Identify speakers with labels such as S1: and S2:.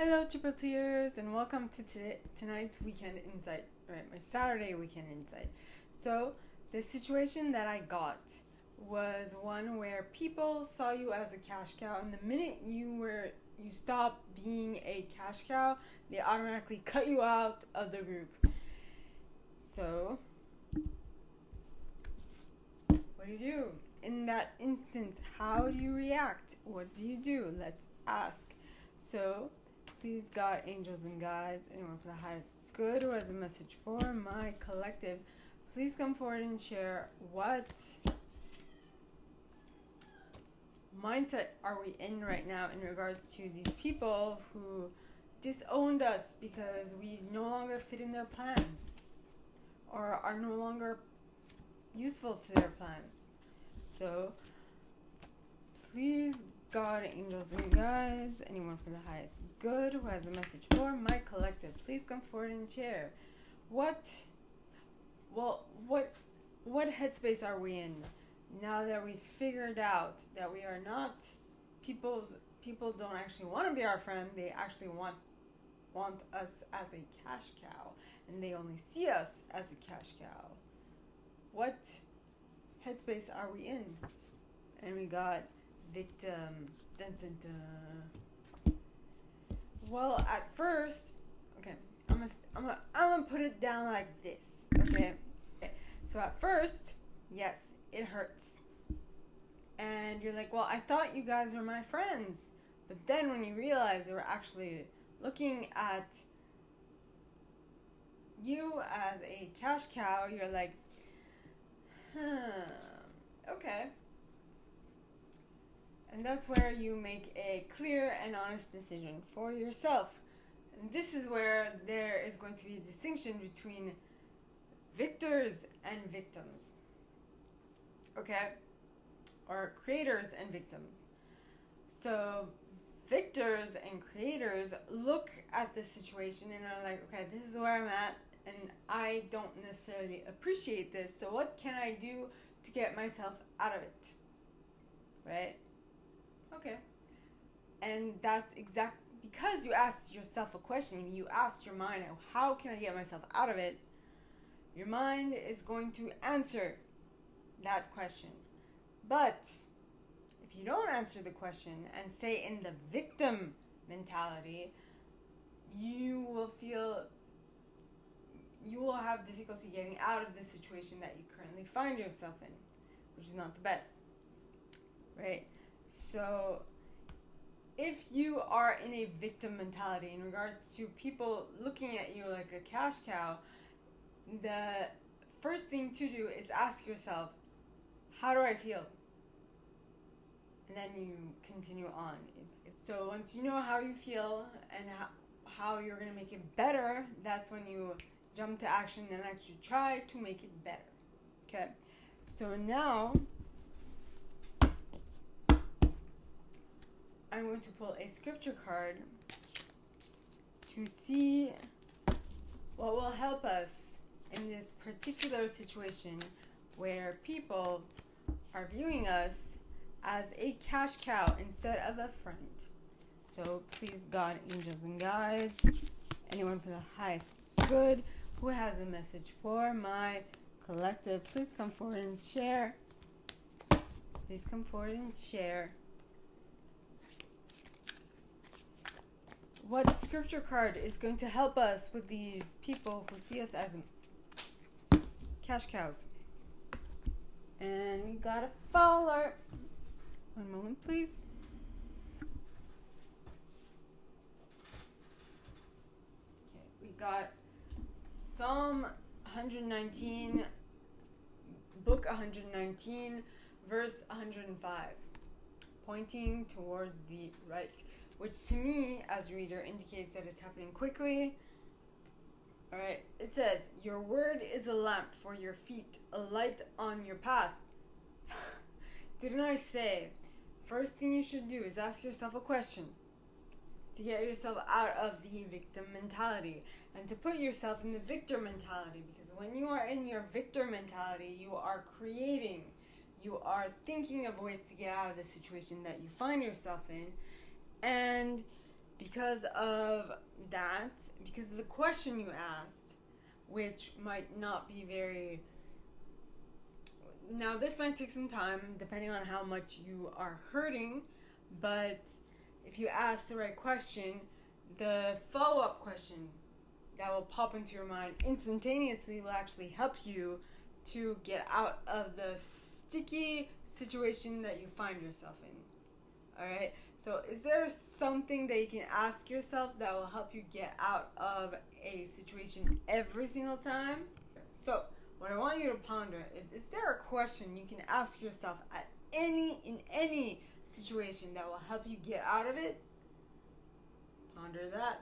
S1: Hello, Triple Tears, and welcome to tonight's weekend insight. Right, my Saturday weekend insight. So, the situation that I got was one where people saw you as a cash cow, and the minute you stopped being a cash cow, they automatically cut you out of the group. So, what do? In that instance, how do you react? What do you do? Let's ask. So, please, God, angels, and guides, anyone for the highest good who has a message for my collective, please come forward and share what mindset are we in right now in regards to these people who disowned us because we no longer fit in their plans or are no longer useful to their plans. So, please, God, angels, and guides, anyone for the highest good who has a message for my collective, please come forward and share. What headspace are we in now that we figured out that we are not people don't actually want to be our friend, they actually want us as a cash cow, and they only see us as a cash cow. What headspace are we in? And we got victim. Dun, dun, dun. Well, at first, okay, I'm gonna put it down like this. Okay. So at first, yes, it hurts, and you're like, well, I thought you guys were my friends, but then when you realize they were actually looking at you as a cash cow, you're like, okay. And that's where you make a clear and honest decision for yourself. And this is where there is going to be a distinction between victors and victims. Okay? Or creators and victims. So, victors and creators look at the situation and are like, okay, this is where I'm at, and I don't necessarily appreciate this, so what can I do to get myself out of it? Right? Okay. And that's because you asked yourself a question, you asked your mind, how can I get myself out of it? Your mind is going to answer that question. But if you don't answer the question and stay in the victim mentality, you will have difficulty getting out of the situation that you currently find yourself in, which is not the best. Right? So, if you are in a victim mentality in regards to people looking at you like a cash cow, the first thing to do is ask yourself, how do I feel? And then you continue on. So once you know how you feel and how you're going to make it better, that's when you jump to action and actually try to make it better. Okay? So now I'm going to pull a scripture card to see what will help us in this particular situation where people are viewing us as a cash cow instead of a friend. So please, God, angels, and guides, anyone for the highest good who has a message for my collective, please come forward and share. Please come forward and share. What scripture card is going to help us with these people who see us as cash cows? And we got a faller. One moment, please. Okay, we got Psalm 119, book 119, verse 105, pointing towards the right, which to me, as a reader, indicates that it's happening quickly. Alright, it says, your word is a lamp for your feet, a light on your path. Didn't I say, first thing you should do is ask yourself a question to get yourself out of the victim mentality and to put yourself in the victor mentality, because when you are in your victor mentality, you are creating, you are thinking of ways to get out of the situation that you find yourself in, and because of that, because of the question you asked, which might not be very. Now, this might take some time depending on how much you are hurting, but if you ask the right question, the follow-up question that will pop into your mind instantaneously will actually help you to get out of the sticky situation that you find yourself in. Alright? So is there something that you can ask yourself that will help you get out of a situation every single time? So what I want you to ponder is there a question you can ask yourself in any situation that will help you get out of it? Ponder that.